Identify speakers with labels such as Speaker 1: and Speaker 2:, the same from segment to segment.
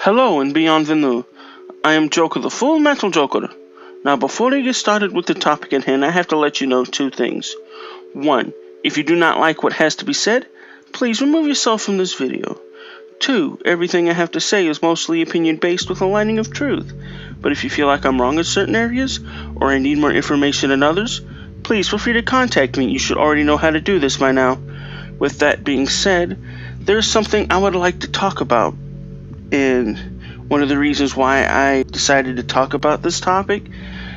Speaker 1: Hello and bienvenue. I am Joker, the Full Metal Joker. Now, before we get started with the topic at hand, I have to let you know two things. One, if you do not like what has to be said, please remove yourself from this video. Two, everything I have to say is mostly opinion-based with a lining of truth. But if you feel like I'm wrong in certain areas, or I need more information in others, please feel free to contact me. You should already know how to do this by now. With that being said, there's something I would like to talk about. And one of the reasons why I decided to talk about this topic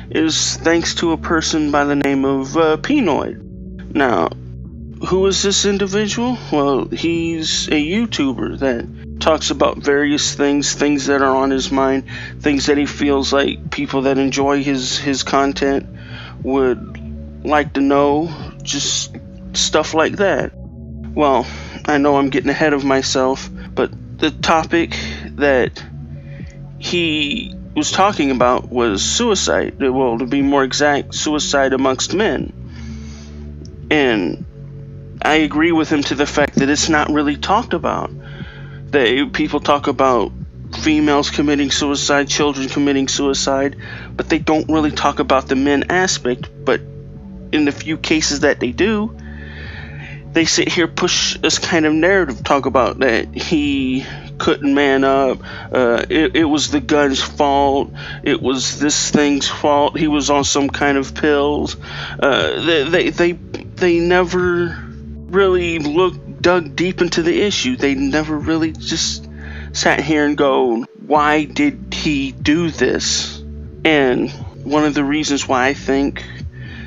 Speaker 1: is thanks to a person by the name of Pnoid. Now, who is this individual? Well, he's a YouTuber that talks about various things that are on his mind, things that he feels like people that enjoy his content would like to know, just stuff like that. Well, I know I'm getting ahead of myself, but the topic that he was talking about was suicide. Well, to be more exact, suicide amongst men. And I agree with him to the fact that it's not really talked about. People talk about females committing suicide, children committing suicide, but they don't really talk about the men aspect. But in the few cases that they do, they sit here, push this kind of narrative, talk about that he couldn't man up, it was the gun's fault, it was this thing's fault, he was on some kind of pills. They never really dug deep into the issue. They never really just sat here and go, why did he do this? And one of the reasons why I think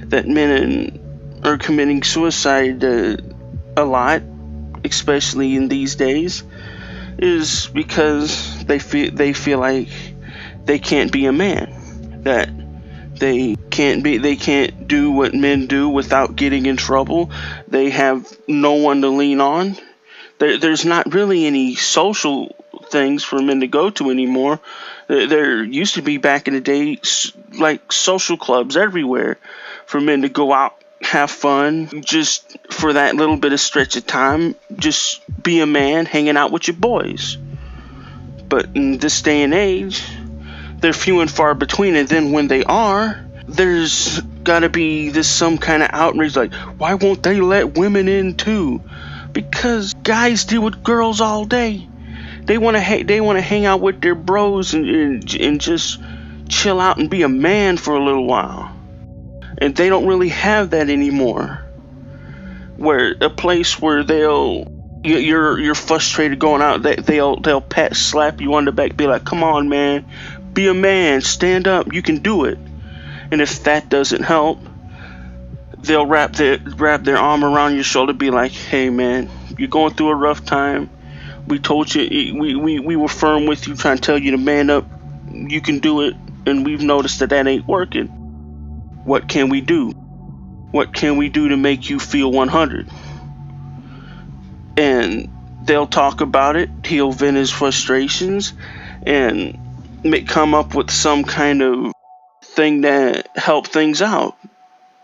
Speaker 1: that men are committing suicide a lot, especially in these days, is because they feel like they can't be a man, that they can't do what men do without getting in trouble. They have no one to lean on. There's not really any social things for men to go to anymore. There used to be back in the day, like social clubs everywhere for men to go out, have fun, just for that little bit of stretch of time, just be a man, hanging out with your boys. But in this day and age, they're few and far between, and then when they are, there's gotta be some kind of outrage, like, why won't they let women in too? Because guys deal with girls all day. They want to hang out with their bros and just chill out and be a man for a little while. And they don't really have that anymore. Where a place where you're frustrated going out, they'll slap you on the back, be like, come on man, be a man, stand up, you can do it. And if that doesn't help, they'll wrap their arm around your shoulder, be like, hey man, you're going through a rough time. We told you, we were firm with you, trying to tell you to man up, you can do it, and we've noticed that ain't working. What can we do? What can we do to make you feel 100? And they'll talk about it. He'll vent his frustrations and come up with some kind of thing that help things out,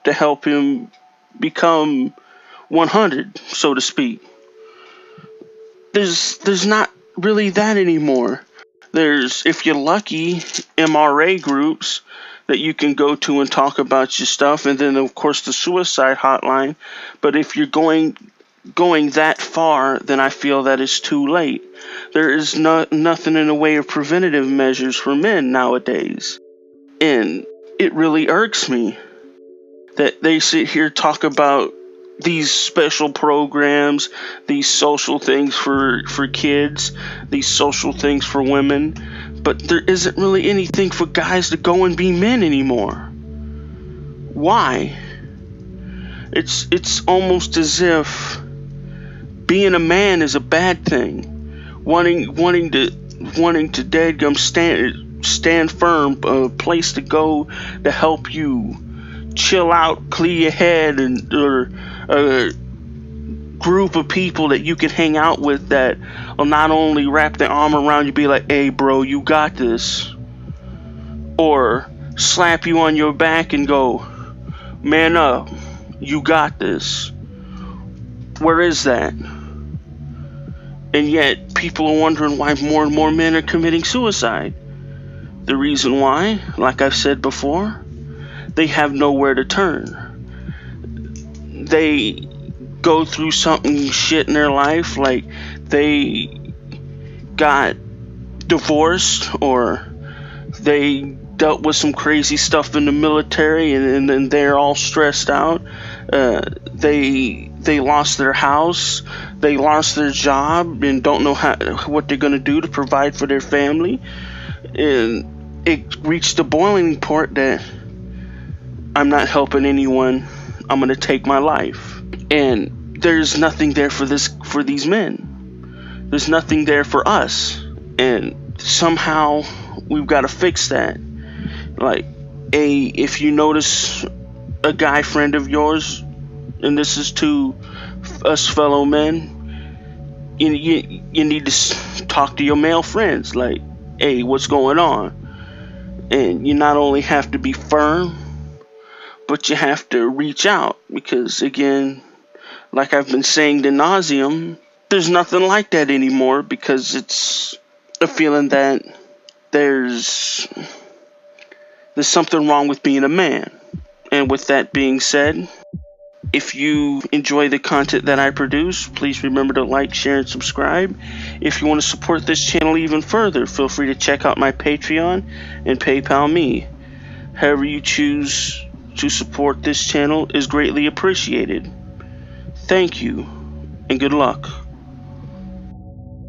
Speaker 1: to help him become 100, so to speak. There's not really that anymore. There's, if you're lucky, MRA groups that you can go to and talk about your stuff, and then of course the suicide hotline. But if you're going that far, then I feel that it's too late. There is nothing in the way of preventative measures for men nowadays, and it really irks me that they sit here talk about these special programs, these social things for kids, these social things for women, but there isn't really anything for guys to go and be men anymore. Why? It's almost as if being a man is a bad thing. Wanting to dadgum stand firm, a place to go to help you chill out, clear your head, or a group of people that you can hang out with that will not only wrap their arm around you, be like, hey bro, you got this, or slap you on your back and go, man up, you got this. Where is that? And yet, people are wondering why more and more men are committing suicide. The reason why, like I've said before, they have nowhere to turn. They go through something shit in their life, like they got divorced, or they dealt with some crazy stuff in the military, and then they're all stressed out. They lost their house, they lost their job, and don't know what they're going to do to provide for their family. And it reached the boiling point that I'm not helping anyone, I'm going to take my life. And there's nothing there for these men. There's nothing there for us. And somehow we've got to fix that. Like, if you notice a guy friend of yours, and this is to us fellow men, you need to talk to your male friends. Like, hey, what's going on? And you not only have to be firm, but you have to reach out. Because, again, like I've been saying ad nauseum, there's nothing like that anymore, because it's a feeling that there's something wrong with being a man. And with that being said, if you enjoy the content that I produce, please remember to like, share, and subscribe. If you want to support this channel even further, feel free to check out my Patreon and PayPal me. However you choose to support this channel is greatly appreciated. Thank you, and good luck.